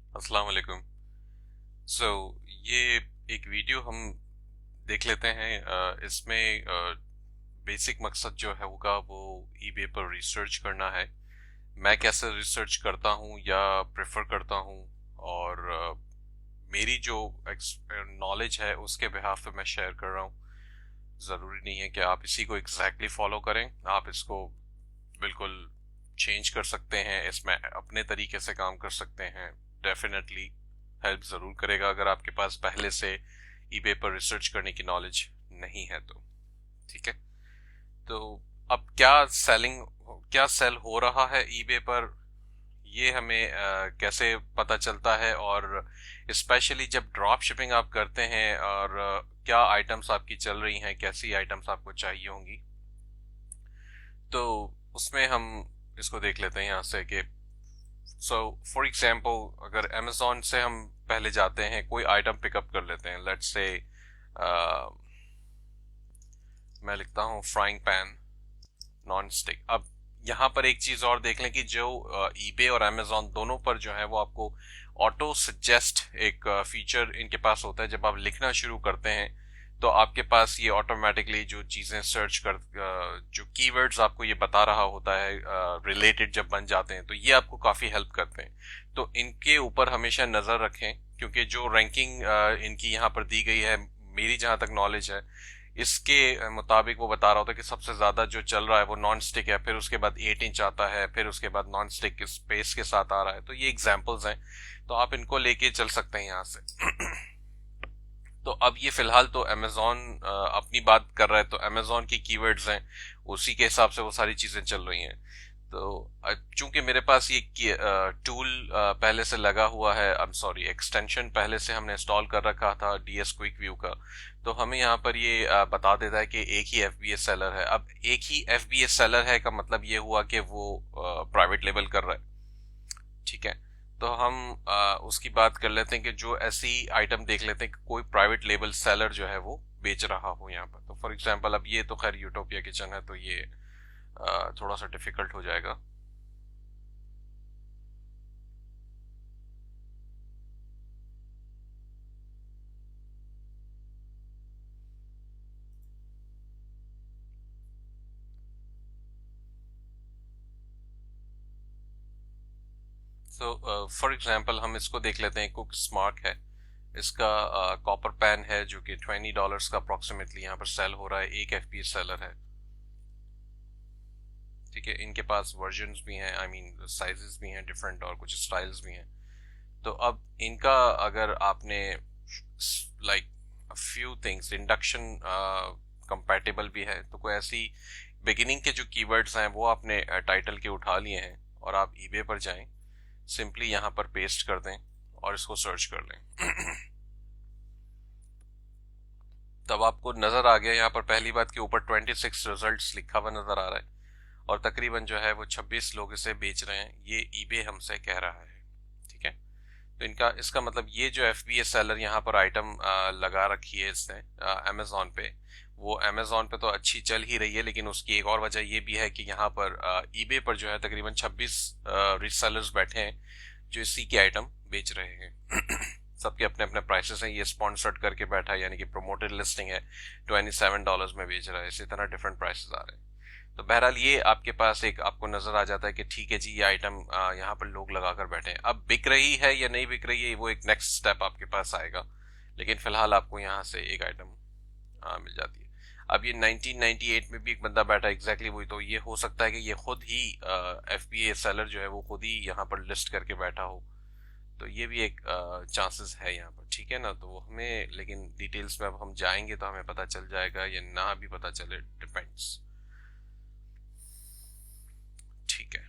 अस्सलाम वालेकुम। सो ये एक वीडियो हम देख लेते हैं। इसमें बेसिक मकसद जो है होगा वो ईबे पर रिसर्च करना है। मैं कैसे रिसर्च करता हूँ या प्रेफर करता हूँ, और मेरी जो नॉलेज है उसके बिहाफ पे मैं शेयर कर रहा हूँ। ज़रूरी नहीं है कि आप इसी को एग्जैक्टली फॉलो करें। आप इसको बिल्कुल चेंज कर सकते हैं, इसमें अपने तरीके से काम कर सकते हैं। डेफिनेटली हेल्प ज़रूर करेगा अगर आपके पास पहले से ईबे पर रिसर्च करने की नॉलेज नहीं है तो। ठीक है, तो अब क्या सेल हो रहा है ईबे पर, ये हमें कैसे पता चलता है? और स्पेशली जब ड्रॉप शिपिंग आप करते हैं, और क्या आइटम्स आपकी चल रही हैं, कैसी आइटम्स आपको चाहिए होंगी, तो उसमें हम इसको देख लेते हैं यहाँ से कि फॉर एग्जांपल अगर अमेजोन से हम पहले जाते हैं, कोई आइटम पिकअप कर लेते हैं। लेट्स से मैं लिखता हूँ फ्राइंग पैन नॉन स्टिक। अब यहाँ पर एक चीज और देख लें कि जो ईबे और अमेजोन दोनों पर जो है वो आपको ऑटो सजेस्ट एक फीचर इनके पास होता है। जब आप लिखना शुरू करते हैं तो आपके पास ये ऑटोमेटिकली जो चीजें सर्च कर जो कीवर्ड्स आपको ये बता रहा होता है रिलेटेड जब बन जाते हैं, तो ये आपको काफी हेल्प करते हैं। तो इनके ऊपर हमेशा नजर रखें, क्योंकि जो रैंकिंग इनकी यहाँ पर दी गई है, मेरी जहां तक नॉलेज है इसके मुताबिक वो बता रहा होता है कि सबसे ज्यादा जो चल रहा है वो नॉन स्टिक है, फिर उसके बाद 8 इंच आता है, फिर उसके बाद नॉन स्टिक स्पेस के साथ आ रहा है। तो ये एग्जांपल्स हैं, तो आप इनको लेके चल सकते हैं यहाँ से। तो अब ये फिलहाल तो अमेजोन अपनी बात कर रहा है, तो अमेजोन की कीवर्ड्स हैं, उसी के हिसाब से वो सारी चीजें चल रही हैं। तो चूंकि मेरे पास ये टूल पहले से लगा हुआ है, आई एम सॉरी, एक्सटेंशन पहले से हमने इंस्टॉल कर रखा था डीएस क्विक व्यू का, तो हमें यहाँ पर ये बता देता है कि एक ही एफबीएस सेलर है। अब एक ही एफबीएस सेलर है का मतलब ये हुआ कि वो प्राइवेट लेबल कर रहा है। ठीक है, तो हम उसकी बात कर लेते हैं कि जो ऐसी आइटम देख लेते हैं कि कोई प्राइवेट लेबल सेलर जो है वो बेच रहा हो यहाँ पर। तो फॉर एग्जांपल अब ये तो खैर यूटोपिया किचन है, तो ये थोड़ा सा डिफिकल्ट हो जाएगा। सो फॉर एग्जांपल हम इसको देख लेते हैं, कुक स्मार्ट है। इसका कॉपर पैन है जो कि $20 का अप्रोक्सीमेटली यहाँ पर सेल हो रहा है, एक एफपीएस सेलर है। ठीक है, इनके पास वर्जन्स भी हैं, आई मीन साइजेस भी हैं डिफरेंट, और कुछ स्टाइल्स भी हैं। तो अब इनका अगर आपने like few things induction compatible भी है, तो कोई ऐसी बिगिनिंग के जो कीवर्ड्स हैं वो आपने टाइटल के उठा लिए हैं, और आप ईबे पर जाएं, सिंपली यहाँ पर पेस्ट कर दें और इसको सर्च कर लें। तब आपको नजर आ गया यहाँ पर पहली बात के ऊपर 26 रिजल्ट्स लिखा हुआ नजर आ रहा है, और तकरीबन जो है वो 26 लोग इसे बेच रहे हैं, ये ईबे हमसे कह रहा है। ठीक है, तो इनका इसका मतलब ये जो एफबीएस सेलर यहाँ पर आइटम लगा रखी है इसने अमेजोन पे, वो अमेजोन पे तो अच्छी चल ही रही है, लेकिन उसकी एक और वजह ये भी है कि यहाँ पर ईबे पर जो है तकरीबन 26 रीसेलर्स बैठे हैं जो इसी की आइटम बेच रहे हैं। सबके अपने अपने प्राइसेस हैं। ये स्पॉन्सर्ड करके बैठा है, यानी कि प्रोमोटेड लिस्टिंग है, $27 में बेच रहा है, इसी तरह डिफरेंट प्राइसेस आ रहे हैं। तो बहरहाल ये आपके पास एक आपको नजर आ जाता है कि ठीक है जी, ये आइटम यहाँ पर लोग लगाकर बैठे हैं। अब बिक रही है या नहीं बिक रही है, वो एक नेक्स्ट स्टेप आपके पास आएगा, लेकिन फिलहाल आपको यहाँ से एक आइटम मिल जाती है। अब ये 1998 में भी एक बंदा बैठा है एग्जैक्टली वही, तो ये हो सकता है कि ये खुद ही एफबीए सेलर जो है वो खुद ही यहाँ पर लिस्ट करके बैठा हो, तो ये भी एक चांसेस है यहाँ पर। ठीक है ना, तो हमें लेकिन डिटेल्स में अब हम जाएंगे तो हमें पता चल जाएगा या ना भी पता चले, डिपेंड्स। ठीक है,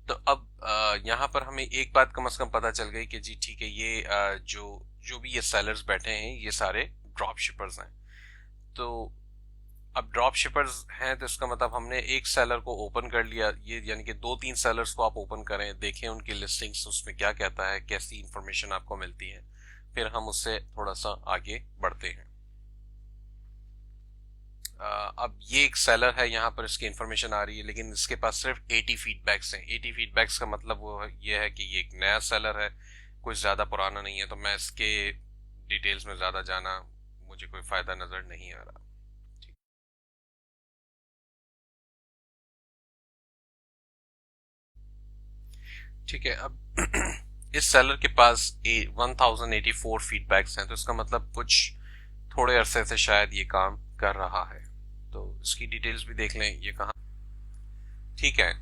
तो अब यहाँ पर हमें एक बात कम से कम पता चल गई कि जी ठीक है, ये जो जो भी ये सेलर्स बैठे हैं ये सारे ड्रॉप शिपर्स हैं। तो अब ड्रॉप शिपर्स हैं तो इसका मतलब हमने एक सेलर को ओपन कर लिया, ये यानी कि 2-3 सेलर्स को आप ओपन करें, देखें उनकी लिस्टिंग्स उसमें क्या कहता है, कैसी इंफॉर्मेशन आपको मिलती है, फिर हम उससे थोड़ा सा आगे बढ़ते हैं। अब ये एक सेलर है, यहाँ पर इसकी इंफॉर्मेशन आ रही है, लेकिन इसके पास सिर्फ 80 फीडबैक्स हैं। 80 फीडबैक्स का मतलब ये है कि ये एक नया सेलर है, कुछ ज़्यादा पुराना नहीं है, तो मैं इसके डिटेल्स में ज़्यादा जाना मुझे कोई फ़ायदा नज़र नहीं आ रहा। ठीक है, अब इस सेलर के पास 1084 फीडबैक्स हैं, तो इसका मतलब कुछ थोड़े अरसे से शायद ये काम कर रहा है। तो इसकी डिटेल्स भी देख लें, ये कहाँ। ठीक है,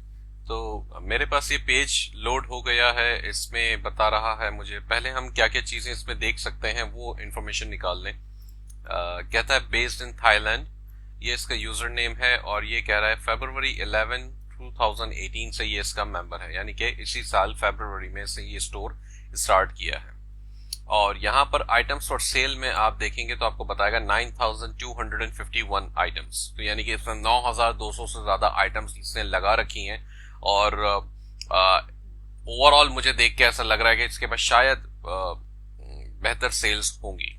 तो मेरे पास ये पेज लोड हो गया है, इसमें बता रहा है मुझे। पहले हम क्या क्या चीजें इसमें देख सकते हैं वो इंफॉर्मेशन निकाल लें। कहता है बेस्ड इन थाईलैंड, ये इसका यूजर नेम है, और ये कह रहा है फरवरी 11 2018 से ये इसका मेंबर है, यानी कि इसी साल फरवरी में से ये स्टोर स्टार्ट किया है। और यहाँ पर आइटम्स और सेल में आप देखेंगे तो आपको बताएगा 9251 आइटम्स, तो यानी कि इसमें 9200 से ज्यादा आइटम्स इसने लगा रखी हैं। और ओवरऑल मुझे देख के ऐसा लग रहा है कि इसके पास शायद बेहतर सेल्स होंगी।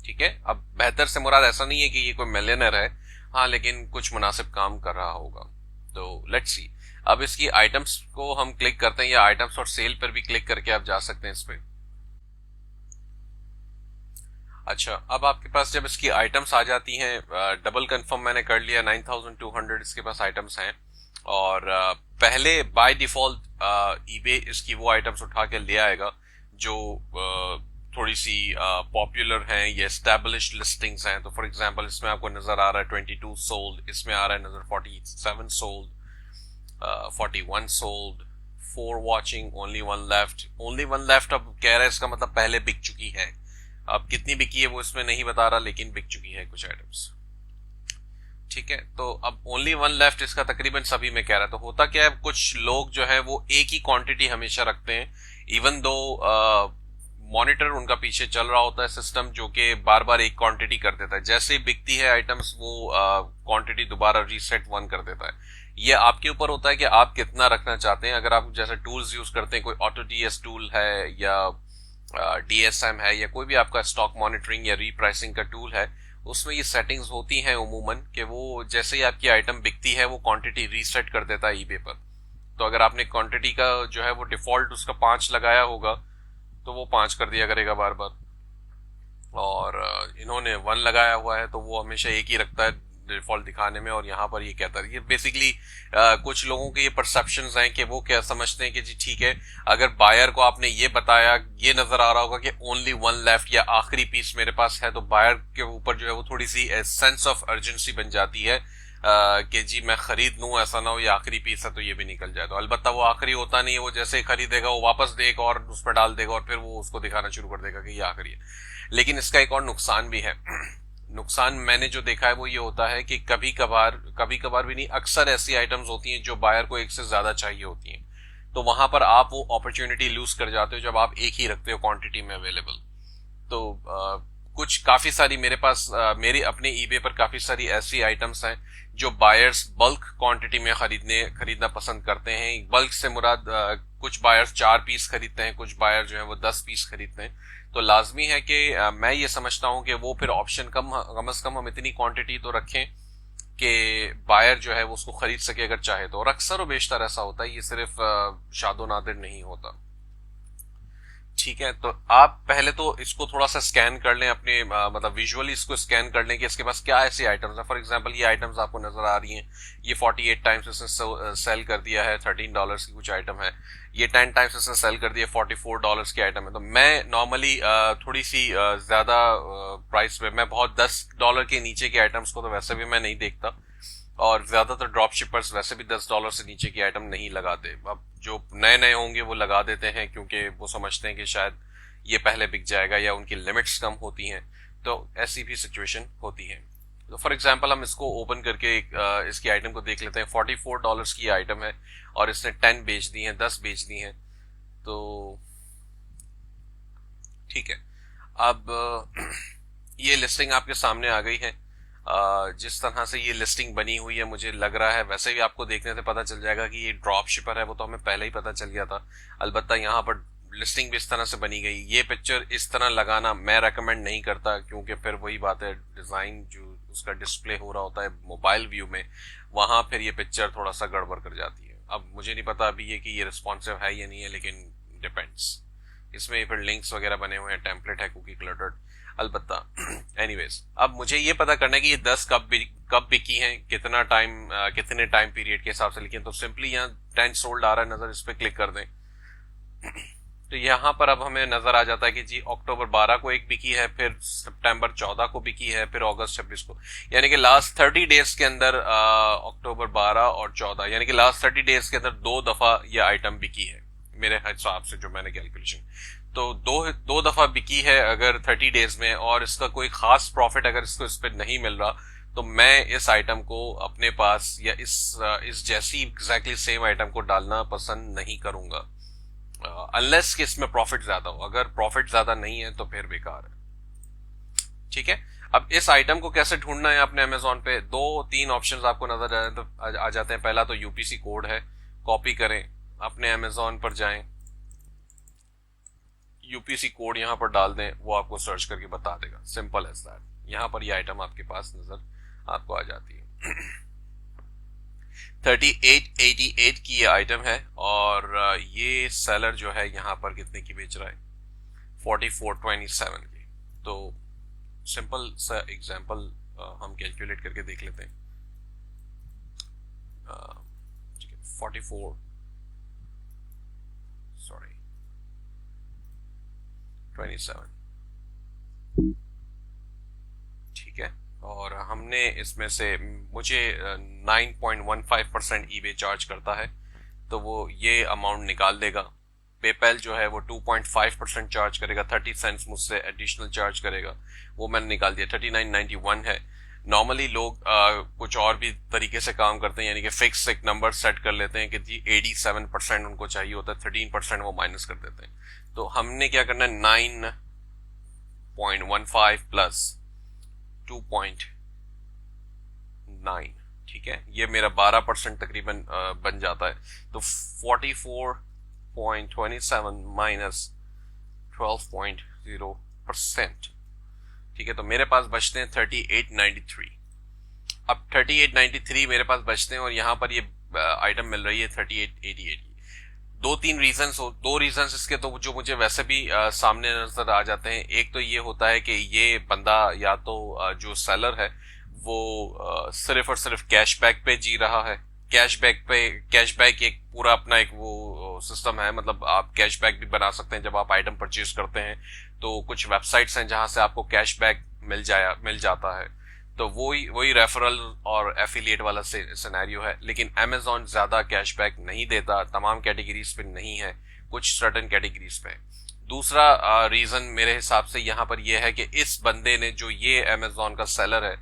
ठीक है, अब बेहतर से मुराद ऐसा नहीं है कि ये कोई मिलियनर है, हाँ, लेकिन कुछ मुनासिब काम कर रहा होगा। तो लेट्स सी, अब इसकी आइटम्स को हम क्लिक करते हैं, या आइटम्स और सेल पर भी क्लिक करके आप जा सकते हैं इस पे। अच्छा, अब आपके पास जब इसकी आइटम्स आ जाती हैं, डबल कंफर्म मैंने कर लिया, 9200 इसके पास आइटम्स हैं। और पहले बाय डिफॉल्ट ईबे इसकी वो आइटम्स उठा के ले आएगा जो थोड़ी सी पॉपुलर हैं, ये एस्टैब्लिश्ड लिस्टिंग्स हैं। तो फॉर एग्जांपल इसमें आपको नजर आ रहा है 22 सोल्ड, इसमें आ रहा है नजर 47 sold, 41 sold, 4 watching, only one left. अब कह रहा है इसका मतलब पहले बिक चुकी है। अब कितनी बिकी है वो इसमें नहीं बता रहा, लेकिन बिक चुकी है कुछ आइटम्स। ठीक है, तो अब ओनली वन लेफ्ट इसका तकरीबन सभी में कह रहा है। तो होता क्या है, कुछ लोग जो है वो एक ही क्वांटिटी हमेशा रखते हैं, इवन दो मॉनिटर उनका पीछे चल रहा होता है सिस्टम, जो कि बार बार एक क्वांटिटी कर देता है। जैसे ही बिकती है आइटम्स वो क्वांटिटी दोबारा रीसेट वन कर देता है। ये आपके ऊपर होता है कि आप कितना रखना चाहते हैं। अगर आप जैसे टूल्स यूज करते हैं, कोई ऑटो डीएस टूल है या डीएसएम है, या कोई भी आपका स्टॉक मॉनिटरिंग या रीप्राइसिंग का टूल है, उसमें ये सेटिंग्स होती हैं उमूमन कि वो जैसे ही आपकी आइटम बिकती है वो क्वांटिटी रीसेट कर देता है ईबे पर। तो अगर आपने क्वांटिटी का जो है वो डिफॉल्ट उसका 5 लगाया होगा, तो वो 5 कर दिया करेगा बार बार। और इन्होंने 1 लगाया हुआ है, तो वो हमेशा एक ही रखता है डिफॉल्ट दिखाने में। और यहाँ पर ये कहता है, ये बेसिकली कुछ लोगों के ये परसेप्शंस हैं कि वो क्या समझते हैं कि जी ठीक है, अगर बायर को आपने ये बताया, ये नजर आ रहा होगा कि ओनली वन लेफ्ट या आखिरी पीस मेरे पास है, तो बायर के ऊपर जो है वो थोड़ी सी सेंस ऑफ अर्जेंसी बन जाती है कि जी मैं खरीद लूं, ऐसा ना हो ये आखिरी पीस है तो ये भी निकल जाए। तो अलबत्ता वो आखिरी होता नहीं है, वो जैसे ही खरीदेगा वो वापस देगा और उस पर डाल देगा, और फिर वो उसको दिखाना शुरू कर देगा कि ये आखिरी है। लेकिन इसका एक और नुकसान भी है। नुकसान मैंने जो देखा है वो ये होता है कि कभी कभार भी नहीं, अक्सर ऐसी आइटम्स होती हैं जो बायर को एक से ज्यादा चाहिए होती हैं, तो वहां पर आप वो अपॉर्चुनिटी लूज कर जाते हो जब आप एक ही रखते हो क्वांटिटी में अवेलेबल। तो कुछ काफी सारी मेरे पास मेरे अपने ईबे पर काफी सारी ऐसी आइटम्स हैं जो बायर्स बल्क क्वांटिटी में खरीदना पसंद करते हैं। बल्क से मुराद कुछ बायर्स 4 पीस खरीदते हैं, कुछ बायर जो है वो 10 पीस खरीदते हैं। तो लाजमी है कि मैं ये समझता हूं कि वो फिर ऑप्शन कम से कम हम इतनी क्वांटिटी तो रखें कि बायर जो है वो उसको खरीद सके अगर चाहे तो। और अक्सर और बेशतर ऐसा होता है, ये सिर्फ शादो नादिर नहीं होता। ठीक है, तो आप पहले तो इसको थोड़ा सा स्कैन कर लें अपने मतलब विजुअली इसको स्कैन कर लें कि इसके पास क्या ऐसी आइटम्स है। फॉर एग्जांपल ये आइटम्स आपको नजर आ रही हैं, ये 48 टाइम्स इसने सेल कर दिया है, $13 की कुछ आइटम है। ये 10 टाइम्स इसने सेल कर दिया, $44 की आइटम है। तो मैं नॉर्मली थोड़ी सी ज्यादा प्राइस पे, मैं बहुत $10 के नीचे के आइटम्स को तो वैसे भी मैं नहीं देखता, और ज्यादातर ड्रॉप शिपर्स वैसे भी $10 से नीचे की आइटम नहीं लगाते। अब जो नए नए होंगे वो लगा देते हैं क्योंकि वो समझते हैं कि शायद ये पहले बिक जाएगा या उनकी लिमिट्स कम होती हैं, तो ऐसी भी सिचुएशन होती है। तो फॉर एग्जांपल हम इसको ओपन करके इसकी आइटम को देख लेते हैं। $44 की आइटम है और इसने 10 बेच दी हैं, 10 बेच दी हैं। तो ठीक है, अब ये लिस्टिंग आपके सामने आ गई है। जिस तरह से ये लिस्टिंग बनी हुई है मुझे लग रहा है, वैसे भी आपको देखने से पता चल जाएगा कि ये ड्रॉप शिपर है, वो तो हमें पहले ही पता चल गया था। अलबत्ता यहाँ पर लिस्टिंग भी इस तरह से बनी गई। ये पिक्चर इस तरह लगाना मैं रेकमेंड नहीं करता, क्योंकि फिर वही बात है, डिजाइन जो उसका डिस्प्ले हो रहा होता है मोबाइल व्यू में, वहां फिर ये पिक्चर थोड़ा सा गड़बड़ कर जाती है। अब मुझे नहीं पता अभी ये कि ये रिस्पॉन्सिव है या नहीं है, लेकिन डिपेंड्स। इसमें फिर लिंक्स वगैरह बने हुए हैं, टेम्पलेट है कुकी क्लटर्ड अलबत्ता। एनीवेज, अब मुझे ये पता करना है कि ये 10 कब बिकी हैं, कितना टाइम, कितने टाइम पीरियड के हिसाब से लिखी हैं। तो सिंपली यहाँ 10 सोल्ड आ रहा है नजर, इस पर क्लिक कर दें तो यहाँ पर अब हमें नजर आ जाता है कि जी अक्टूबर 12 को एक बिकी है, फिर सितंबर 14 को बिकी है, फिर अगस्त 26 को, यानी कि लास्ट 30 डेज के अंदर अक्टूबर 12 और 14, यानी कि लास्ट 30 डेज के अंदर 2 दफा ये आइटम बिकी है मेरे हिसाब से, जो मैंने कैलकुलेशन। तो दो दफा बिकी है अगर 30 डेज में, और इसका कोई खास प्रॉफिट अगर इसको इस पर नहीं मिल रहा, तो मैं इस आइटम को अपने पास या इस जैसी एग्जैक्टली सेम आइटम को डालना पसंद नहीं करूंगा, अनलेस कि इसमें प्रॉफिट ज्यादा हो। अगर प्रॉफिट ज्यादा नहीं है तो फिर बेकार है। ठीक है, अब इस आइटम को कैसे ढूंढना है अपने अमेजोन पे, 2-3 ऑप्शंस आपको नजर आ जाते हैं। पहला तो यूपीसी कोड है, कॉपी करें, अपने अमेजोन पर जाएं, यूपीसी कोड यहां पर डाल दें, वो आपको सर्च करके बता देगा, सिंपल एज दैट। यहां पर ये आइटम आपके पास नजर आपको आ जाती है। 3888 की ये आइटम है, और ये सेलर जो है यहाँ पर कितने की बेच रहा है, 4427 की। तो सिंपल सा एग्जांपल हम कैलकुलेट करके देख लेते हैं। 27, ठीक है। और हमने इसमें से, मुझे 9.15% ईबे चार्ज करता है, तो वो ये अमाउंट निकाल देगा। पेपैल जो है वो 2.5% चार्ज करेगा, 30 सेंट्स मुझसे एडिशनल चार्ज करेगा, वो मैंने निकाल दिया, 39.91 है। नॉर्मली लोग कुछ और भी तरीके से काम करते हैं, यानी कि फिक्स एक नंबर सेट कर लेते हैं कि जी 87% उनको चाहिए होता है, 13% वो माइनस कर देते हैं। तो हमने क्या करना है, 9.15 प्लस 2.9, ठीक है, ये मेरा 12% तकरीबन बन जाता है। तो 44.27 माइनस 12.0%, ठीक है। तो मेरे पास बचते हैं 3893। अब 3893 मेरे पास बचते हैं, और यहां पर ये आइटम मिल रही है 3888। दो रीजंस इसके तो जो मुझे वैसे भी सामने नजर आ जाते हैं। एक तो ये होता है कि ये बंदा या तो जो सेलर है वो सिर्फ और सिर्फ कैशबैक पे जी रहा है। कैशबैक एक पूरा अपना एक वो सिस्टम है, मतलब आप कैशबैक भी बना सकते हैं जब आप आइटम परचेज करते हैं। तो कुछ वेबसाइट्स हैं जहां से आपको कैशबैक मिल जाता है, तो वही रेफरल और एफिलिएट वाला सिनेरियो है। लेकिन अमेजॉन ज्यादा कैशबैक नहीं देता, तमाम कैटेगरीज पे नहीं है, कुछ सर्टेन कैटेगरीज पे। दूसरा रीजन मेरे हिसाब से यहाँ पर यह है कि इस बंदे ने, जो ये अमेजॉन का सेलर है,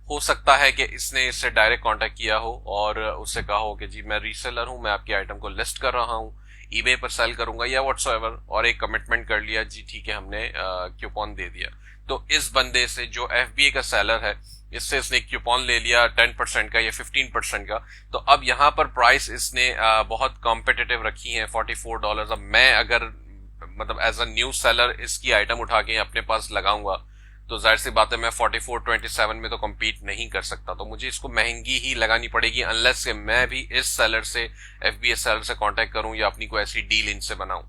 हो सकता है कि इसने इससे डायरेक्ट कांटेक्ट किया हो और उससे कहा हो कि जी मैं रीसेलर हूं, मैं आपकी आइटम को लिस्ट कर रहा हूं, ईबे पर सेल करूंगा या व्हाट्सएवर, और एक कमिटमेंट कर लिया, जी ठीक है हमने क्यूपॉन दे दिया। तो इस बंदे से, जो एफबीए का सेलर है, इससे इसने क्यूपॉन ले लिया 10% का या 15% का। तो अब यहाँ पर प्राइस इसने बहुत कॉम्पिटिटिव रखी है, $44। अब मैं अगर मतलब एज अ न्यू सेलर इसकी आइटम उठा के अपने पास लगाऊंगा, तो जाहिर सी बात है मैं 44.27 में तो कम्पीट नहीं कर सकता, तो मुझे इसको महंगी ही लगानी पड़ेगी, अनलेस कि मैं भी इस सेलर से, एफबीए सेलर से कांटेक्ट करूं या अपनी कोई ऐसी डील इनसे बनाऊं।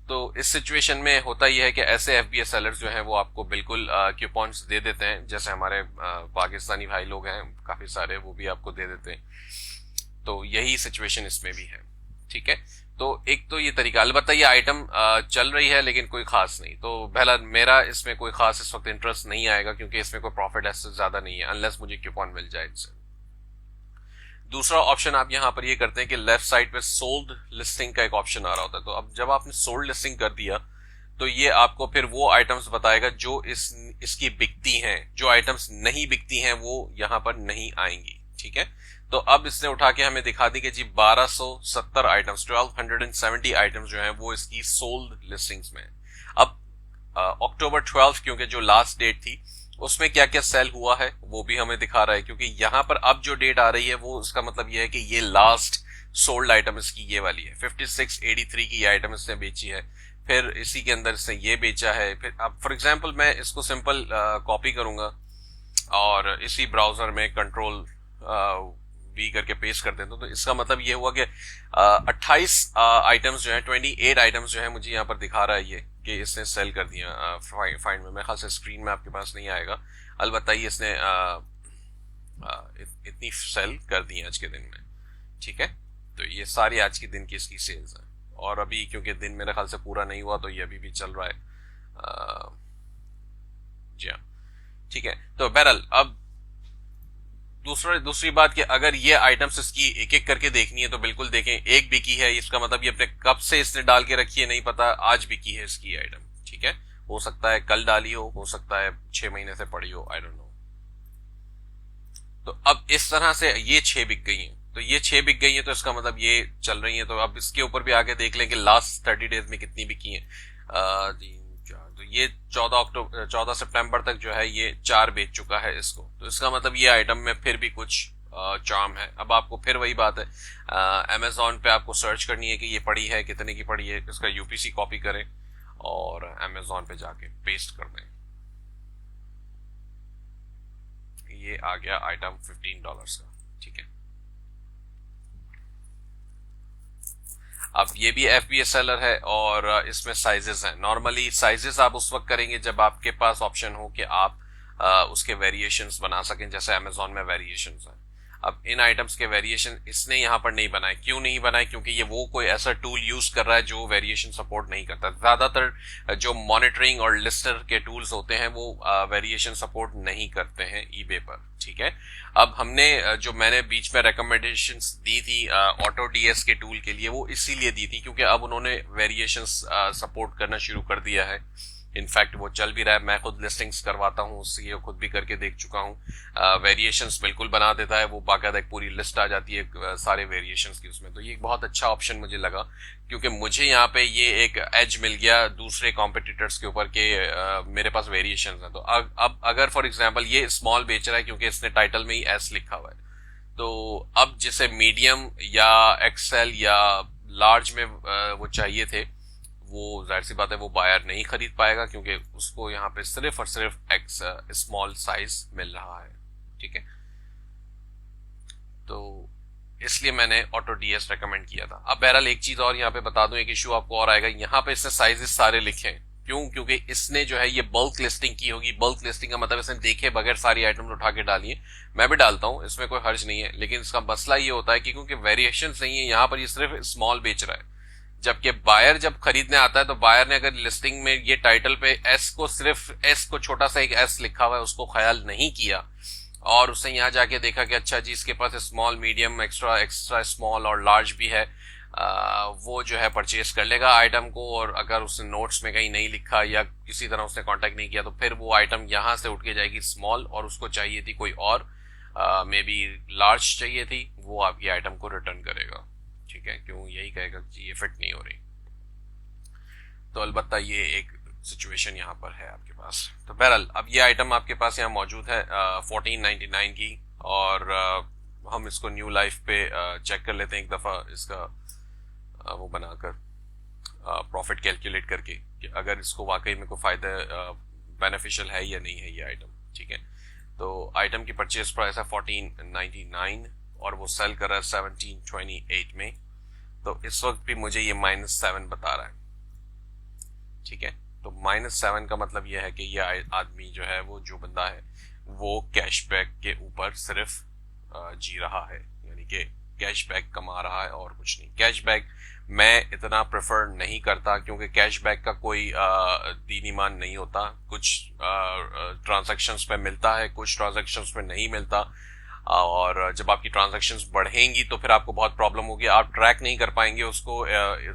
तो इस सिचुएशन में होता यह है कि ऐसे एफबीए सेलर्स जो हैं वो आपको बिल्कुल क्यूपॉन्स दे देते हैं, जैसे हमारे पाकिस्तानी भाई लोग हैं काफी सारे, वो भी आपको दे देते हैं। तो यही सिचुएशन इसमें भी है, ठीक है। तो एक तो ये तरीका, अलबत्ता ये आइटम चल रही है लेकिन कोई खास नहीं, तो पहला मेरा इसमें कोई खास इस वक्त इंटरेस्ट नहीं आएगा, क्योंकि इसमें कोई प्रॉफिट ऐसे ज्यादा नहीं है, अनलेस मुझे क्यूपॉन मिल जाए इससे। दूसरा ऑप्शन आप यहां पर ये करते हैं कि लेफ्ट साइड पे सोल्ड लिस्टिंग का एक ऑप्शन आ रहा होता है। तो अब जब आपने सोल्ड लिस्टिंग कर दिया, तो ये आपको फिर वो आइटम्स बताएगा जो इसकी बिकती हैं, जो आइटम्स नहीं बिकती हैं वो यहां पर नहीं आएंगी, ठीक है। तो अब इसने उठा के हमें दिखा दी कि जी 1270 आइटम्स, 1270 आइटम्स जो हैं वो इसकी सोल्ड लिस्टिंग्स में। अब अक्टूबर 12 क्योंकि जो लास्ट डेट थी, उसमें क्या क्या सेल हुआ है वो भी हमें दिखा रहा है, क्योंकि यहां पर अब जो डेट आ रही है वो उसका मतलब ये है कि ये लास्ट सोल्ड आइटम इसकी ये वाली है। 5683 की आइटम इसने बेची है, फिर इसी के अंदर इसने ये बेचा है। फिर अब फॉर एग्जांपल मैं इसको सिंपल कॉपी करूंगा, और इसी ब्राउजर में कंट्रोल बी करके पेस्ट कर देता हूँ। तो इसका मतलब ये हुआ कि 28 आइटम्स जो है, 28 आइटम्स जो है मुझे यहाँ पर दिखा रहा है ये कि इसने सेल कर दिया फाइंड में। मेरे ख्याल से स्क्रीन में आपके पास नहीं आएगा, अलबत्ता ये इसने इतनी सेल कर दी आज के दिन में। ठीक है, तो ये सारी आज के दिन की इसकी सेल्स है। और अभी क्योंकि दिन मेरे ख्याल से पूरा नहीं हुआ तो ये अभी भी चल रहा है। जी हाँ, ठीक है। तो बहरहाल अब दूसरी बात कि अगर ये आइटम्स इसकी एक एक करके देखनी है तो बिल्कुल देखें। एक बिकी है, इसका मतलब ये अपने कब से इसने डाल के रखी है नहीं पता, आज बिकी है इसकी आइटम। ठीक है, हो सकता है कल डाली हो सकता है 6 महीने से पड़ी हो, आई डोंट नो। तो अब इस तरह से ये 6 बिक गई हैं, तो ये 6 बिक गई हैं तो इसका मतलब ये चल रही हैं। तो अब इसके ऊपर भी आगे देख लें कि लास्ट 30 डेज में कितनी बिकी हैं। तो ये 14 सितंबर तक जो है ये 4 बेच चुका है इसको। तो इसका मतलब ये आइटम में फिर भी कुछ चार्म है। अब आपको फिर वही बात है, अमेजोन पे आपको सर्च करनी है कि ये पड़ी है, कितने की पड़ी है, इसका यूपीसी कॉपी करें और अमेजोन पे जाके पेस्ट कर दें। ये आ गया आइटम $15 का। ठीक है, अब ये भी FBA सेलर है और इसमें साइजेस हैं। नॉर्मली साइजेस आप उस वक्त करेंगे जब आपके पास ऑप्शन हो कि आप उसके वेरिएशंस बना सकें, जैसे अमेजोन में वेरिएशंस हैं। अब इन आइटम्स के वेरिएशन इसने यहाँ पर नहीं बनाए। क्यों नहीं बनाए? क्योंकि ये वो कोई ऐसा टूल यूज कर रहा है जो वेरिएशन सपोर्ट नहीं करता। ज्यादातर जो मॉनिटरिंग और लिस्टर के टूल्स होते हैं वो वेरिएशन सपोर्ट नहीं करते हैं ईबे पर। ठीक है, अब हमने जो मैंने बीच में रिकमेंडेशंस दी थी ऑटो डीएस के टूल के लिए, वो इसीलिए दी थी क्योंकि अब उन्होंने वेरिएशंस सपोर्ट करना शुरू कर दिया है। इनफैक्ट वो चल भी रहा है, मैं खुद लिस्टिंग्स करवाता हूँ उससे, खुद भी करके देख चुका हूँ। वेरिएशंस बिल्कुल बना देता है वो, बाकायदा एक पूरी लिस्ट आ जाती है सारे वेरिएशंस की उसमें। तो ये एक बहुत अच्छा ऑप्शन मुझे लगा क्योंकि मुझे यहाँ पे ये एक एज मिल गया दूसरे कॉम्पिटिटर्स के ऊपर के मेरे पास वेरिएशंस हैं। तो अब अगर फॉर एग्जाम्पल ये स्मॉल बेच रहा है क्योंकि इसने टाइटल में ही एस लिखा हुआ है, तो अब जिसे मीडियम या एक्सेल या लार्ज में वो चाहिए थे, वो जाहिर सी बात है वो बायर नहीं खरीद पाएगा क्योंकि उसको यहाँ पे सिर्फ और सिर्फ एक्स स्मॉल साइज मिल रहा है। ठीक है, तो इसलिए मैंने ऑटो डीएस रेकमेंड किया था। अब बहरहाल एक चीज और यहाँ पे बता दूं, एक इशू आपको और आएगा। यहाँ पे इसने साइजेस सारे लिखे हैं, क्यों? क्योंकि इसने जो है ये बल्क लिस्टिंग की होगी। बल्क लिस्टिंग का मतलब इसने देखे बगैर सारी आइटम उठा के डाली है। मैं भी डालता हूँ, इसमें कोई हर्ज नहीं है, लेकिन इसका मसला ये होता है कि क्योंकि वेरिएशन नहीं है यहाँ पर, ये सिर्फ स्मॉल बेच रहा है। जबकि बायर जब खरीदने आता है तो बायर ने अगर लिस्टिंग में ये टाइटल पे एस को, सिर्फ एस को छोटा सा एक एस लिखा हुआ है, उसको ख्याल नहीं किया और उसने यहाँ जाके देखा कि अच्छा जी इसके पास स्मॉल, मीडियम, एक्स्ट्रा स्मॉल और लार्ज भी है, वो जो है परचेज कर लेगा आइटम को। और अगर उसने नोट्स में कहीं नहीं लिखा या किसी तरह उसने कांटेक्ट नहीं किया तो फिर वो आइटम यहाँ से उठ के जाएगी स्मॉल, और उसको चाहिए थी कोई और मे बी लार्ज चाहिए थी, वो आपकी आइटम को रिटर्न करेगा। ठीक है, क्यों? यही कहेगा कि ये फिट नहीं हो रही। तो अलबत्ता ये एक सिचुएशन यहाँ पर है आपके पास। तो बहरहाल अब ये आइटम आपके पास यहाँ मौजूद है 1499 की, और हम इसको न्यू लाइफ पे चेक कर लेते हैं एक दफा इसका वो बनाकर प्रॉफिट कैलकुलेट करके कि अगर इसको वाकई में कोई फायदा बेनिफिशियल है या नहीं है ये आइटम। ठीक है, तो आइटम की परचेज प्राइस है 1499 और वो सेल कर रहा है 1728 में। तो इस वक्त भी मुझे ये -7 बता रहा है। ठीक है, तो -7 का मतलब यह है कि ये आदमी जो है, वो जो बंदा है, वो कैशबैक के ऊपर सिर्फ जी रहा है, यानी कि कैशबैक कमा रहा है और कुछ नहीं। कैशबैक मैं इतना प्रेफर नहीं करता क्योंकि कैशबैक का कोई दीन ईमान नहीं होता। कुछ ट्रांजैक्शंस पे मिलता है, कुछ ट्रांजैक्शंस पे नहीं मिलता, और जब आपकी ट्रांजैक्शंस बढ़ेंगी तो फिर आपको बहुत प्रॉब्लम होगी। आप ट्रैक नहीं कर पाएंगे उसको,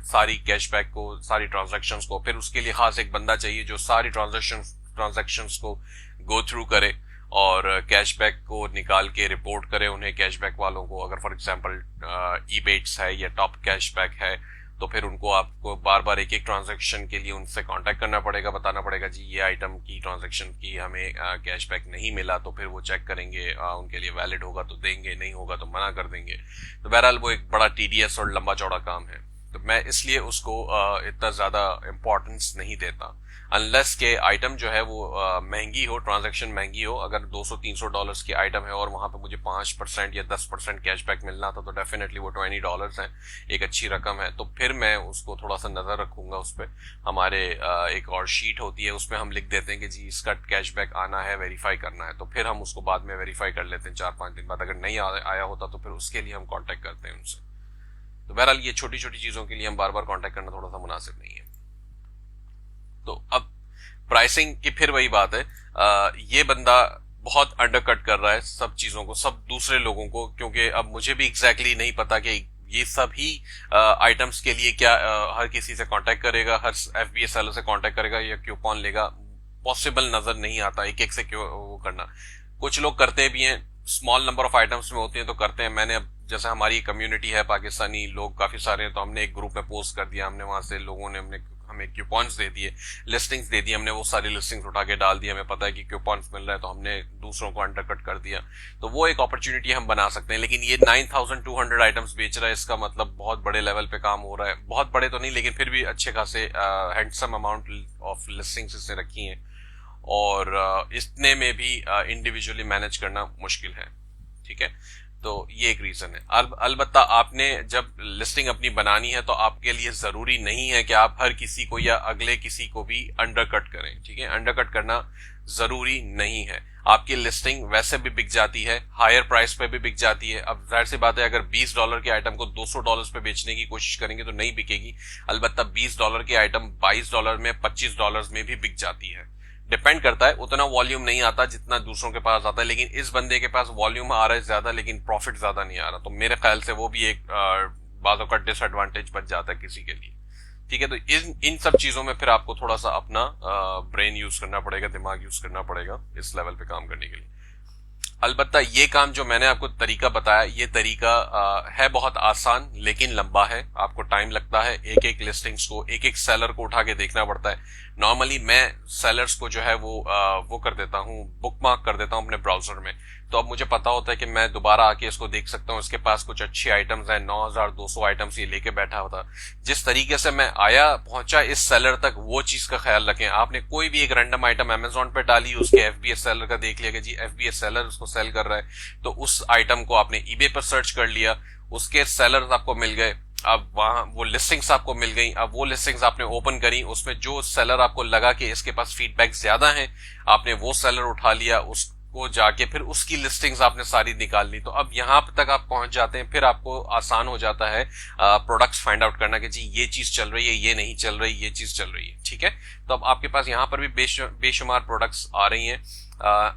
सारी कैशबैक को, सारी ट्रांजैक्शंस को। फिर उसके लिए खास एक बंदा चाहिए जो सारी ट्रांजैक्शंस को गो थ्रू करे और कैशबैक को निकाल के रिपोर्ट करे उन्हें, कैशबैक वालों को। अगर फॉर एग्जांपल ईबेट्स है या टॉप कैशबैक है तो फिर उनको आपको बार बार एक एक ट्रांजैक्शन के लिए उनसे कांटेक्ट करना पड़ेगा, बताना पड़ेगा जी ये आइटम की ट्रांजैक्शन की हमें कैशबैक नहीं मिला। तो फिर वो चेक करेंगे, उनके लिए वैलिड होगा तो देंगे, नहीं होगा तो मना कर देंगे। तो बहरहाल वो एक बड़ा टीडीएस और लंबा चौड़ा काम है। तो मैं इसलिए उसको इतना ज्यादा इम्पोर्टेंस नहीं देता, अनलेस के आइटम जो है वो महंगी हो, ट्रांजैक्शन महंगी हो। अगर $200-300 की आइटम है और वहां पे मुझे 5% या 10% कैशबैक मिलना था, तो डेफिनेटली वो $20 है, एक अच्छी रकम है, तो फिर मैं उसको थोड़ा सा नजर रखूंगा उस पर। हमारे एक और शीट होती है, उसमें हम लिख देते हैं कि जी इसका कैशबैक आना है, वेरीफाई करना है, तो फिर हम उसको बाद में वेरीफाई कर लेते हैं 4-5 दिन बाद। अगर नहीं आया होता तो फिर उसके लिए हम कॉन्टेक्ट करते हैं उनसे। तो बहरहाल ये छोटी छोटी चीजों के लिए हम बार बार कॉन्टेक्ट करना थोड़ा सा मुनासिब नहीं है। तो अब प्राइसिंग की फिर वही बात है, ये बंदा बहुत अंडरकट कर रहा है सब चीजों को, सब दूसरे लोगों को, क्योंकि अब मुझे भी एग्जैक्टली नहीं पता कि ये सभी आइटम्स के लिए क्या हर किसी से कांटेक्ट करेगा, हर एफबीएस सेलर से कांटेक्ट करेगा या कूपन लेगा, पॉसिबल नजर नहीं आता एक एक से क्यों वो करना। कुछ लोग करते भी हैं, स्मॉल नंबर ऑफ आइटम्स में होते हैं तो करते हैं। मैंने अब जैसे हमारी कम्युनिटी है, पाकिस्तानी लोग काफी सारे हैं, तो हमने एक ग्रुप में पोस्ट कर दिया, हमने वहां से लोगों ने हमें क्यूपॉन्स दे दिए, लिस्टिंग्स दे दी, हमने वो सारी लिस्टिंग्स उठा के डाल दी, हमें पता है कि क्यूपॉन्स मिल रहा है, तो हमने दूसरों को अंडरकट कर दिया। तो वो एक अपॉर्चुनिटी हम बना सकते हैं। लेकिन ये 9200 आइटम्स बेच रहा है, इसका मतलब बहुत बड़े लेवल पे काम हो रहा है। बहुत बड़े तो नहीं, लेकिन फिर भी अच्छे खासे हैंडसम अमाउंट ऑफ लिस्टिंग्स इसने रखी हैं, और इतने में भी इंडिविजुअली मैनेज करना मुश्किल है। ठीक है, तो ये एक रीजन है। अलबत्ता आपने जब लिस्टिंग अपनी बनानी है, तो आपके लिए जरूरी नहीं है कि आप हर किसी को या अगले किसी को भी अंडरकट करें। ठीक है, अंडरकट करना जरूरी नहीं है। आपकी लिस्टिंग वैसे भी बिक जाती है, हायर प्राइस पे भी बिक जाती है। अब जाहिर सी बात है, अगर $20 के आइटम को $200 पे बेचने की कोशिश करेंगे तो नहीं बिकेगी। अलबत्ता $20 की आइटम $22 में, $25 में भी बिक जाती है। डिपेंड करता है, उतना वॉल्यूम नहीं आता जितना दूसरों के पास आता है, लेकिन इस बंदे के पास वॉल्यूम आ रहा है ज्यादा, लेकिन प्रॉफिट ज्यादा नहीं आ रहा, तो मेरे ख्याल से वो भी एक बाजों का डिसएडवांटेज बच जाता है किसी के लिए। ठीक है, तो इन सब चीजों में फिर आपको थोड़ा सा अपना ब्रेन यूज करना पड़ेगा, दिमाग यूज करना पड़ेगा इस लेवल पे काम करने के लिए। अलबत्ता ये काम जो मैंने आपको तरीका बताया, ये तरीका है बहुत आसान लेकिन लंबा है। आपको टाइम लगता है, एक एक लिस्टिंग्स को, एक एक सेलर को उठा के देखना पड़ता है। नॉर्मली मैं सेलर्स को जो है वो कर देता हूँ, बुकमार्क कर देता हूँ अपने ब्राउजर में। तो अब मुझे पता होता है कि मैं दोबारा आके इसको देख सकता हूँ, इसके पास कुछ अच्छी आइटम्स हैं, 9200 आइटम्स ये लेके बैठा होता। जिस तरीके से मैं आया पहुंचा इस सेलर तक, वो चीज का ख्याल रखें। आपने कोई भी एक रैंडम आइटम अमेजोन पे डाली, उसके एफबीएस सेलर का देख लिया कि जी एफबीएस सेलर उसको सेल कर रहा है, तो उस आइटम को आपने ईबे पर सर्च कर लिया, उसके सेलर्स आपको मिल गए, अब वहां वो लिस्टिंग्स आपको मिल गई। अब वो लिस्टिंग्स आपने ओपन करी, उसमें जो सेलर आपको लगा कि इसके पास फीडबैक ज्यादा है, आपने वो सेलर उठा लिया, उसको जाके फिर उसकी लिस्टिंग्स आपने सारी निकाल ली। तो अब यहां तक आप पहुंच जाते हैं, फिर आपको आसान हो जाता है प्रोडक्ट्स फाइंड आउट करना कि जी ये चीज चल रही है, ये नहीं चल रही, ये चीज चल रही है। ठीक है, तो अब आपके पास यहां पर भी बेशुमार प्रोडक्ट्स आ रही हैं।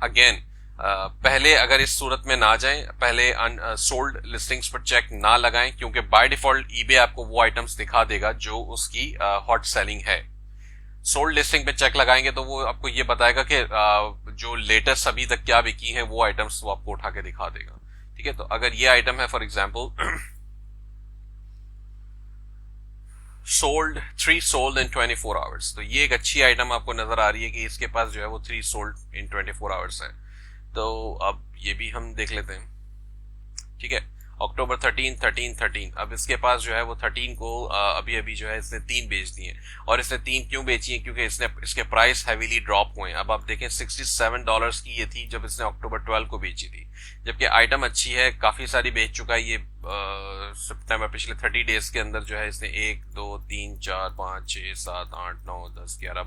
अगेन पहले अगर इस सूरत में ना जाएं, पहले सोल्ड लिस्टिंग्स पर चेक ना लगाएं, क्योंकि बाय डिफॉल्ट ईबे आपको वो आइटम्स दिखा देगा जो उसकी हॉट सेलिंग है। सोल्ड लिस्टिंग पे चेक लगाएंगे तो वो आपको ये बताएगा कि जो लेटेस्ट अभी तक क्या बिकी है, वो आइटम्स वो आपको उठा के दिखा देगा। ठीक है, तो अगर ये आइटम है for example sold 3 sold in 24 hours, तो ये एक अच्छी आइटम आपको नजर आ रही है कि इसके पास जो है वो 3 सोल्ड इन 24 आवर्स है। तो अब ये भी हम देख लेते हैं। ठीक है, अक्टूबर 13। अब इसके पास जो है वो 13 को अभी अभी जो है इसने 3 बेच दिए। और इसने 3 क्यों बेची है? क्योंकि इसके प्राइस हैवीली ड्रॉप हुए हैं। अब आप देखें $67 की ये थी जब इसने अक्टूबर 12 को बेची थी, जबकि आइटम अच्छी है, काफी सारी बेच चुका है। ये सितंबर पिछले 30 डेज के अंदर जो है इसने 1 2 3 4 5 6 7 8 9 10 11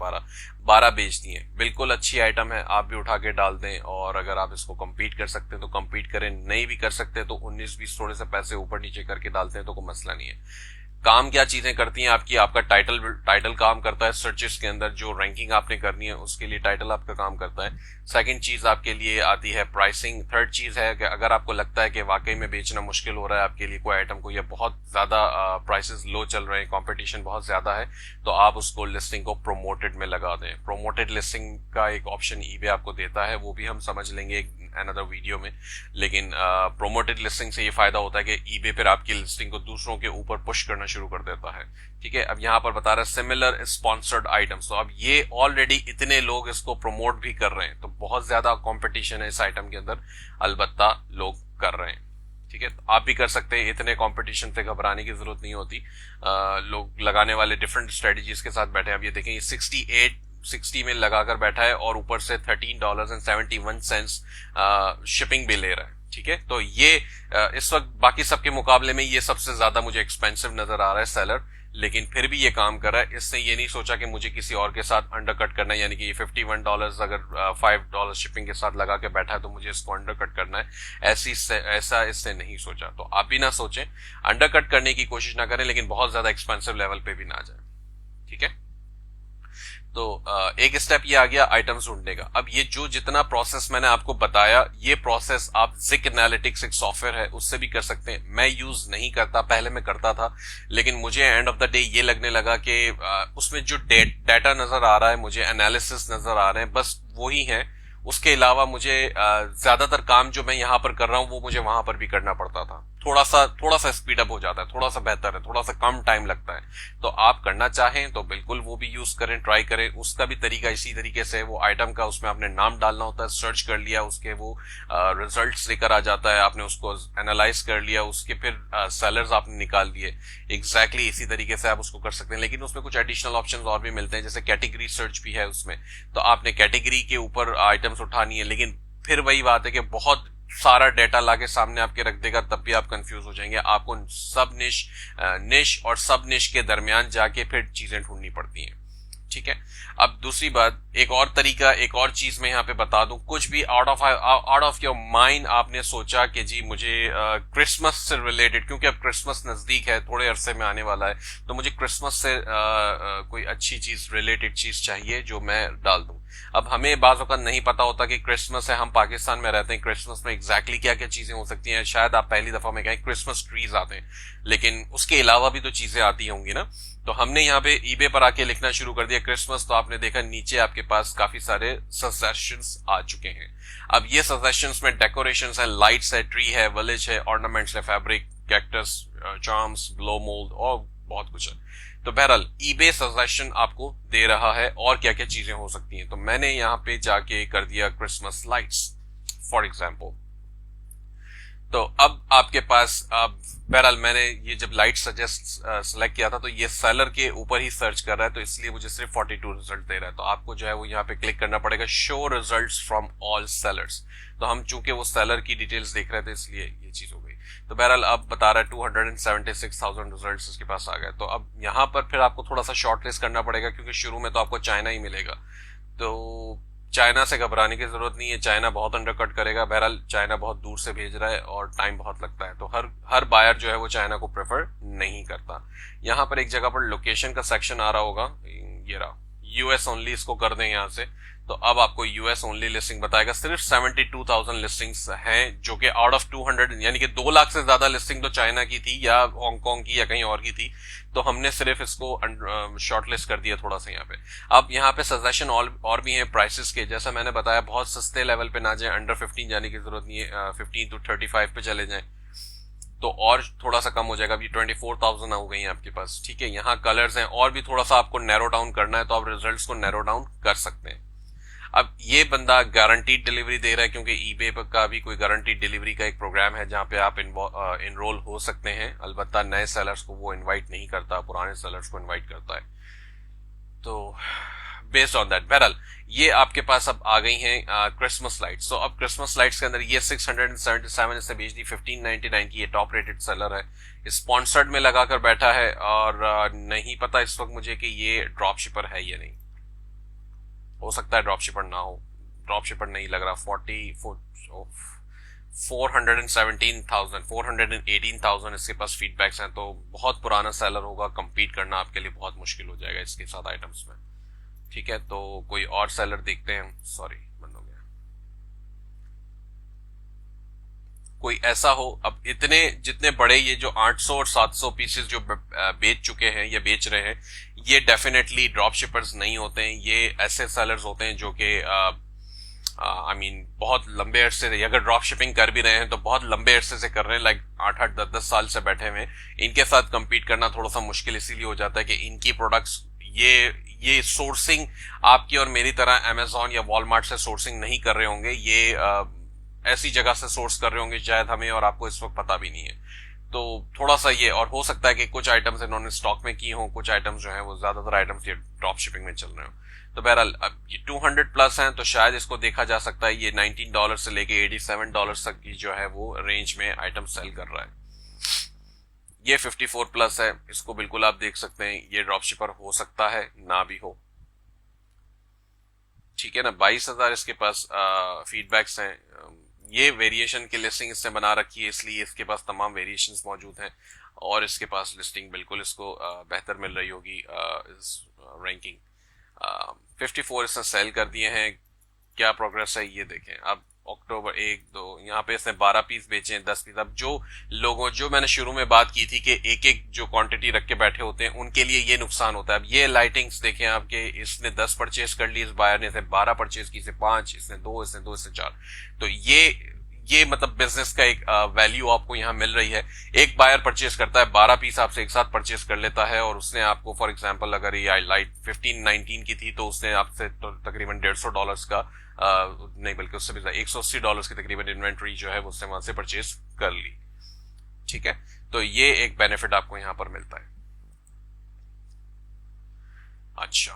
12 बेच दिए। बिल्कुल अच्छी आइटम है, आप भी उठा के डाल दें, और अगर आप इसको कम्पीट कर सकते हैं तो कम्पीट करें, नहीं भी कर सकते तो 19-20 थोड़े से पैसे ऊपर नीचे करके डालते हैं तो कोई मसला नहीं है। काम क्या चीजें करती हैं आपकी, आपका टाइटल काम करता है सर्चेस के अंदर, जो रैंकिंग आपने करनी है उसके लिए टाइटल आपका काम करता है। सेकंड चीज आपके लिए आती है प्राइसिंग। थर्ड चीज है कि अगर आपको लगता है कि वाकई में बेचना मुश्किल हो रहा है आपके लिए कोई आइटम को, या बहुत ज्यादा प्राइसेस लो चल रहे हैं, कंपटीशन बहुत ज्यादा है, तो आप उसको लिस्टिंग को प्रोमोटेड में लगा दें। प्रोमोटेड लिस्टिंग का एक ऑप्शन ईबे आपको देता है, वो भी हम समझ लेंगे अनदर वीडियो में। लेकिन प्रोमोटेड लिस्टिंग से ये फायदा होता है कि ईबे पर आपकी लिस्टिंग को दूसरों के ऊपर पुश करना शुरू कर देता है। ठीक है, अब यहां पर बता रहा है सिमिलर स्पॉन्सर्ड आइटम्स, तो अब ये ऑलरेडी इतने लोग इसको प्रमोट भी कर रहे हैं, तो बहुत ज्यादा कंपटीशन है इस आइटम के अंदर, अलबत्ता लोग कर रहे हैं। ठीक है, तो आप भी कर सकते हैं, इतने कंपटीशन से घबराने की जरूरत नहीं होती। लोग लगाने वाले डिफरेंट स्ट्रेटजीज के साथ बैठे हैं। अब ये देखें, ये 60 में लगाकर बैठा है और ऊपर से $13.71 शिपिंग भी ले रहा है। ठीक है, तो ये इस वक्त बाकी सबके मुकाबले में ये सबसे ज्यादा मुझे एक्सपेंसिव नजर आ रहा है सेलर, लेकिन फिर भी ये काम कर रहा है। इसने ये नहीं सोचा कि मुझे किसी और के साथ अंडरकट करना है, यानी कि ये $51 अगर $5 शिपिंग के साथ लगा के बैठा है तो मुझे इसको अंडरकट करना है, ऐसा इसने नहीं सोचा। तो आप भी ना सोचें, अंडरकट करने की कोशिश ना करें, लेकिन बहुत ज्यादा एक्सपेंसिव लेवल पे भी ना जाए। ठीक है, तो एक स्टेप ये आ गया आइटम्स ढूंढने का। अब ये जो जितना प्रोसेस मैंने आपको बताया, ये प्रोसेस आप जिक एनालिटिक्स एक सॉफ्टवेयर है उससे भी कर सकते हैं। मैं यूज नहीं करता, पहले मैं करता था, लेकिन मुझे एंड ऑफ द डे ये लगने लगा कि उसमें जो डाटा नजर आ रहा है, मुझे एनालिसिस नजर आ रहे हैं, बस वही है। उसके अलावा मुझे ज्यादातर काम जो मैं यहाँ पर कर रहा हूँ वो मुझे वहां पर भी करना पड़ता था। थोड़ा सा स्पीड अप हो जाता है, थोड़ा सा बेहतर है, थोड़ा सा कम टाइम लगता है। तो आप करना चाहें तो बिल्कुल वो भी यूज करें, ट्राई करें। उसका भी तरीका इसी तरीके से, वो आइटम का उसमें आपने नाम डालना होता है, सर्च कर लिया, उसके वो रिजल्ट्स लेकर आ जाता है, आपने उसको एनालाइज कर लिया, उसके फिर सेलर्स आपने निकाल दिए। एग्जैक्टली इसी तरीके से आप उसको कर सकते हैं, लेकिन उसमें कुछ एडिशनल ऑप्शंस और भी मिलते हैं, जैसे कैटेगरी सर्च भी है उसमें। तो आपने कैटेगरी के ऊपर आइटम्स उठानी है, लेकिन फिर वही बात है कि बहुत सारा डेटा लाके सामने आपके रख देगा, तब भी आप कंफ्यूज हो जाएंगे। आपको सब निश और सब निश के दरमियान जाके फिर चीजें ढूंढनी पड़ती हैं। ठीक है, अब दूसरी बात, एक और तरीका, एक और चीज मैं यहाँ पे बता दूं। कुछ भी आउट ऑफ योर माइंड आपने सोचा कि जी मुझे क्रिसमस से रिलेटेड, क्योंकि अब क्रिसमस नजदीक है, थोड़े अरसे में आने वाला है, तो मुझे क्रिसमस से कोई अच्छी चीज रिलेटेड चीज चाहिए जो मैं डाल दूं। अब हमें बाज़ औक़ात नहीं पता होता कि क्रिसमस है, हम पाकिस्तान में रहते हैं, क्रिसमस में एग्जैक्टली क्या क्या चीजें हो सकती हैं। शायद आप पहली दफा में कहें क्रिसमस ट्रीज आते हैं, लेकिन उसके अलावा भी तो चीजें आती होंगी ना। तो हमने यहाँ पे ईबे पर आके लिखना शुरू कर दिया क्रिसमस, तो आपने देखा नीचे आपके पास काफी सारे सजेशंस आ चुके हैं। अब ये सजेशंस में डेकोरेशंस है, लाइट्स है, ट्री है, विलेज है, ऑर्नामेंट्स है, fabric, cactus, charms, glow mould और बहुत कुछ है। तो बहरहाल ईबे सजेशन आपको दे रहा है और क्या क्या चीजें हो सकती हैं। तो मैंने यहाँ पे जाके कर दिया क्रिसमस लाइट्स फॉर एग्जाम्पल। तो अब आपके पास बहरहाल मैंने ये जब लाइट सजेस्ट सेलेक्ट किया था, तो ये सेलर के ऊपर ही सर्च कर रहा है, तो इसलिए मुझे सिर्फ 42 रिजल्ट दे रहा है। तो आपको जो है वो यहाँ पे क्लिक करना पड़ेगा, show results from all sellers. तो हम चूंकि वो सेलर की डिटेल्स देख रहे थे, इसलिए ये चीज हो गई। तो बहरहाल अब बता रहा है 276,000 रिजल्ट्स इसके पास आ गए। तो अब यहाँ पर फिर आपको थोड़ा सा शॉर्टलिस्ट करना पड़ेगा, क्योंकि शुरू में तो आपको चाइना ही मिलेगा। तो चाइना से घबराने की जरूरत नहीं है, चाइना बहुत अंडरकट करेगा। बहरहाल चाइना बहुत दूर से भेज रहा है और टाइम बहुत लगता है, तो हर बायर जो है वो चाइना को प्रेफर नहीं करता। यहाँ पर एक जगह पर लोकेशन का सेक्शन आ रहा होगा, ये रहा, यूएस ओनली, इसको कर दें यहाँ से। तो अब आपको यूएस ओनली लिस्टिंग बताएगा। सिर्फ 72,000 लिस्टिंग्स हैं, जो कि आउट ऑफ 200, यानी कि 2 लाख से ज्यादा लिस्टिंग तो चाइना की थी या हांगकांग की या कहीं और की थी। तो हमने सिर्फ इसको शॉर्टलिस्ट कर दिया थोड़ा सा यहाँ पे। अब यहाँ पे सजेशन और भी हैं प्राइसेस के, जैसा मैंने बताया, बहुत सस्ते लेवल पे ना जाए, अंडर 15 जाने की जरूरत नहीं है, 15 to 35 पे चले जाएं तो और थोड़ा सा कम हो जाएगा। अभी 24,000 हो गई है आपके पास। ठीक है, यहाँ कलर्स हैं, और भी थोड़ा सा आपको नैरो डाउन करना है तो आप रिजल्ट्स को नैरो डाउन कर सकते हैं। अब ये बंदा गारंटीड डिलीवरी दे रहा है, क्योंकि ईबे का भी कोई गारंटीड डिलीवरी का एक प्रोग्राम है जहां पे आप इनरोल हो सकते हैं। अलबत्ता नए सेलर्स को वो इनवाइट नहीं करता, पुराने सेलर्स को इनवाइट करता है। तो बेस्ड ऑन दैट, बहरहाल ये आपके पास अब आ गई हैं क्रिसमस लाइट्स। तो अब क्रिसमस लाइट्स के अंदर ये 677 से बेच दी, 1599 की ये टॉप रेटेड सेलर है, स्पॉन्सर्ड में लगाकर बैठा है, और नहीं पता इस वक्त मुझे कि ये ड्रॉप शिपर है या नहीं। हो सकता है ड्रॉप शिपर ना हो, ड्रॉप शिपर नहीं लग रहा। 418,000 इसके पास फीडबैक्स हैं, तो बहुत पुराना सेलर होगा, कंपीट करना आपके लिए बहुत मुश्किल हो जाएगा इसके साथ आइटम्स में। ठीक है, तो कोई और सेलर देखते हैं। सॉरी, बंद हो गया। कोई ऐसा हो, अब इतने जितने बड़े ये जो 800 और 700 पीसेस जो बेच चुके हैं या बेच रहे हैं, ये डेफिनेटली ड्रॉप शिपर्स नहीं होते हैं। ये ऐसे सेलर्स होते हैं जो कि आई मीन बहुत लंबे अरसे से, अगर ड्रॉप शिपिंग कर भी रहे हैं तो बहुत लंबे अरसे से कर रहे हैं, लाइक 8-8, 10-10 साल से बैठे हुए। इनके साथ compete करना थोड़ा सा मुश्किल इसीलिए हो जाता है कि इनकी प्रोडक्ट्स, ये सोर्सिंग आपकी और मेरी तरह अमेजॉन या वॉलमार्ट से सोर्सिंग नहीं कर रहे होंगे। ये ऐसी जगह से सोर्स कर रहे होंगे शायद हमें और आपको इस वक्त पता भी नहीं है। तो थोड़ा सा ये, और हो सकता है कि कुछ आइटम्स इन्होंने स्टॉक में की हों, कुछ आइटम्स जो है वो ज्यादातर आइटम्स ये ड्रॉप शिपिंग में चल रहे हो। तो बहरहाल अब ये 200 प्लस हैं, तो शायद इसको देखा जा सकता है ये $19 से लेके $87 तक की जो है वो रेंज में आइटम सेल कर रहा है। ये 54 प्लस है, इसको बिल्कुल आप देख सकते हैं, ये ड्रॉप शिपर हो सकता है ना भी हो, ठीक है ना। 22,000 इसके पास फीडबैक्स हैं। ये वेरिएशन की लिस्टिंग इसने बना रखी है, इसलिए इसके पास तमाम वेरिएशंस मौजूद हैं और इसके पास लिस्टिंग बिल्कुल इसको बेहतर मिल रही होगी इस रैंकिंग। 54 इसने सेल कर दिए हैं। क्या प्रोग्रेस है ये देखें। अब अक्टूबर 1-2 यहाँ पे इसने 12 पीस बेचे हैं, 10 पीस। अब जो मैंने शुरू में बात की थी कि एक एक जो क्वांटिटी रख के बैठे होते हैं उनके लिए ये नुकसान होता है। अब ये लाइटिंग्स देखें आपके, इसने 10 परचेज कर ली, इस बायर ने इसे 12 परचेज की, इसे 5, इसने 2, इसने 2, इसने 4। तो ये मतलब बिजनेस का एक वैल्यू आपको यहाँ मिल रही है। एक बायर परचेज करता है 12 पीस आपसे एक साथ परचेज कर लेता है और उसने आपको फॉर एग्जांपल अगर ये लाइट 15-19 की थी तो उसने आपसे तो तकरीबन $150 का नहीं बल्कि उससे भी $180 की तकरीबन इन्वेंट्री जो है वो उसने वहां से परचेज कर ली, ठीक है। तो ये एक बेनिफिट आपको यहां पर मिलता है। अच्छा,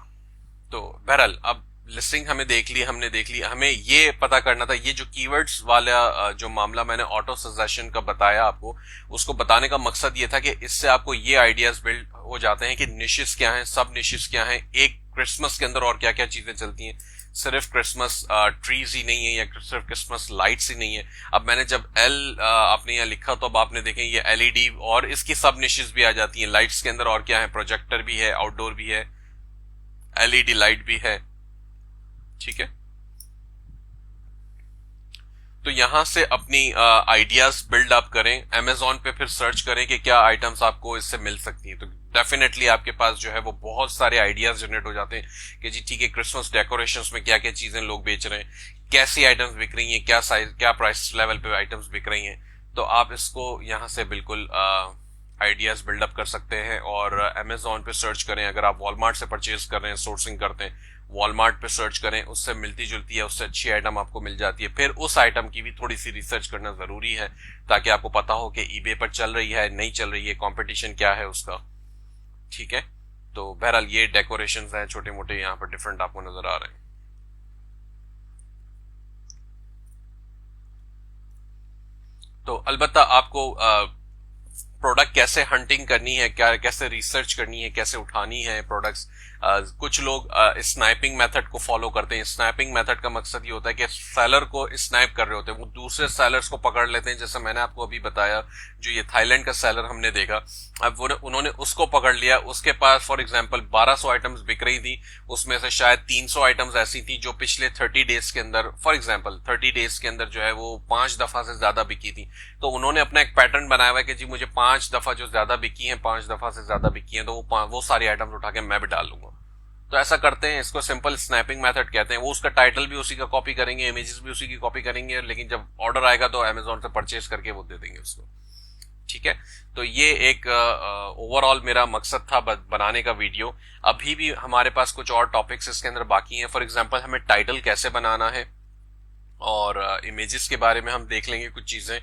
तो बहरहाल अब लिस्टिंग हमने देख ली, हमें ये पता करना था, ये जो कीवर्ड्स वाला जो मामला मैंने ऑटो सजेशन का बताया आपको, उसको बताने का मकसद ये था कि इससे आपको ये आइडियाज बिल्ड हो जाते हैं कि निशेस क्या हैं, सब निशेस क्या हैं, एक क्रिसमस के अंदर और क्या क्या चीजें चलती हैं। सिर्फ क्रिसमस ट्रीज ही नहीं है या सिर्फ क्रिसमस लाइट्स ही नहीं है। अब मैंने जब आपने यहाँ लिखा तो अब आपने देखें ये एलईडी और इसकी सब निशेस भी आ जाती हैं। लाइट्स के अंदर और क्या है, प्रोजेक्टर भी है, आउटडोर भी है, एलईडी लाइट भी है, ठीक है। तो यहां से अपनी आइडियाज बिल्ड अप करें, अमेजोन पे फिर सर्च करें कि क्या आइटम्स आपको इससे मिल सकती हैं। तो डेफिनेटली आपके पास जो है वो बहुत सारे आइडियाज जनरेट हो जाते हैं कि जी ठीक है, क्रिसमस डेकोरेशंस में क्या क्या चीजें लोग बेच रहे हैं, कैसी आइटम्स बिक रही हैं, क्या साइज क्या प्राइस लेवल पे आइटम्स बिक रही हैं। तो आप इसको यहां से बिल्कुल आइडियाज बिल्डअप कर सकते हैं और अमेजोन पे सर्च करें। अगर आप वॉलमार्ट से परचेज कर रहे हैं, सोर्सिंग करते हैं, वॉलमार्ट पे सर्च करें, उससे मिलती जुलती है, उससे अच्छी आइटम आपको मिल जाती है। फिर उस आइटम की भी थोड़ी सी रिसर्च करना जरूरी है ताकि आपको पता हो कि ईबे पर चल रही है नहीं चल रही है, कंपटीशन क्या है उसका, ठीक है। तो बहरहाल ये डेकोरेशंस हैं छोटे मोटे, यहाँ पर डिफरेंट आपको नजर आ रहे हैं। तो अलबत्ता आपको प्रोडक्ट कैसे हंटिंग करनी है, क्या कैसे रिसर्च करनी है, कैसे उठानी है प्रोडक्ट्स। कुछ लोग स्नाइपिंग मेथड को फॉलो करते हैं। स्नाइपिंग मेथड का मकसद ये होता है कि सेलर को स्नाइप कर रहे होते हैं, वो दूसरे सेलर्स को पकड़ लेते हैं। जैसे मैंने आपको अभी बताया, जो ये थाईलैंड का सेलर हमने देखा, अब उन्होंने उसको पकड़ लिया, उसके पास फॉर एग्जांपल 1200 आइटम्स बिक रही थी, उसमें से शायद 300 आइटम्स ऐसी थी जो पिछले 30 डेज के अंदर, फॉर एग्जांपल 30 डेज के अंदर जो है वो 5 दफा से ज्यादा बिकी थी। तो उन्होंने अपना एक पैटर्न बनाया हुआ है कि जी मुझे 5 दफा जो ज्यादा बिकी है, 5 दफा से ज्यादा बिकी है, तो वो सारी आइटम्स उठा के मैं भी डाल लूंगा। तो ऐसा करते हैं, इसको सिंपल स्नैपिंग मेथड कहते हैं। वो उसका टाइटल भी उसी का कॉपी करेंगे, इमेजेस भी उसी की कॉपी करेंगे, लेकिन जब ऑर्डर आएगा तो अमेजोन से परचेज करके वो दे देंगे उसको, ठीक है। तो ये एक ओवरऑल मेरा मकसद था बनाने का वीडियो। अभी भी हमारे पास कुछ और टॉपिक्स इसके अंदर बाकी हैं। फॉर एग्जांपल हमें टाइटल कैसे बनाना है और इमेजेस के बारे में हम देख लेंगे कुछ चीजें।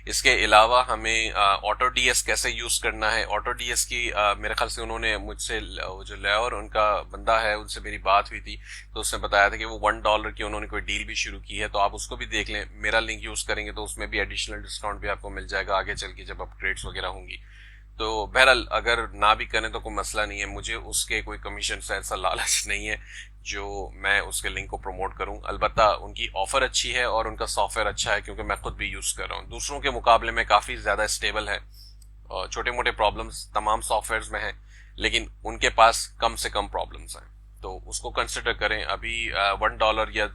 इसके अलावा हमें ऑटो डीएस कैसे यूज करना है। ऑटो डीएस की मेरे ख्याल से उन्होंने मुझसे, जो लेवर उनका बंदा है उनसे मेरी बात हुई थी, तो उसने बताया था कि वो $1 की उन्होंने कोई डील भी शुरू की है, तो आप उसको भी देख लें। मेरा लिंक यूज करेंगे तो उसमें भी एडिशनल डिस्काउंट भी आपको मिल जाएगा आगे चल के जब अपग्रेड्स वगैरह होंगी। तो बहरहाल अगर ना भी करें तो कोई मसला नहीं है, मुझे उसके कोई कमीशन से ऐसा लालच नहीं है जो मैं उसके लिंक को प्रमोट करूं। अलबत्ता उनकी ऑफर अच्छी है और उनका सॉफ्टवेयर अच्छा है, क्योंकि मैं खुद भी यूज कर रहा हूं। दूसरों के मुकाबले में काफी ज्यादा स्टेबल है और छोटे मोटे प्रॉब्लम्स तमाम सॉफ्टवेयर्स में है, लेकिन उनके पास कम से कम प्रॉब्लम्स हैं, तो उसको कंसिडर करें। अभी $1 या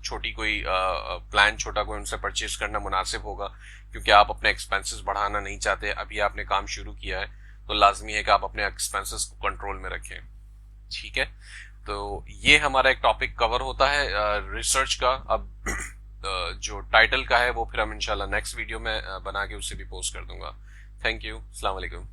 छोटी कोई प्लान छोटा कोई उनसे परचेज करना मुनासिब होगा, क्योंकि आप अपने एक्सपेंसेस बढ़ाना नहीं चाहते। अभी आपने काम शुरू किया है तो लाजमी है कि आप अपने एक्सपेंसेस को कंट्रोल में रखें, ठीक है। तो ये हमारा एक टॉपिक कवर होता है रिसर्च का। अब जो टाइटल का है वो फिर हम इंशाल्लाह नेक्स्ट वीडियो में बना के उससे भी पोस्ट कर दूंगा। थैंक यू, अस्सलाम वालेकुम।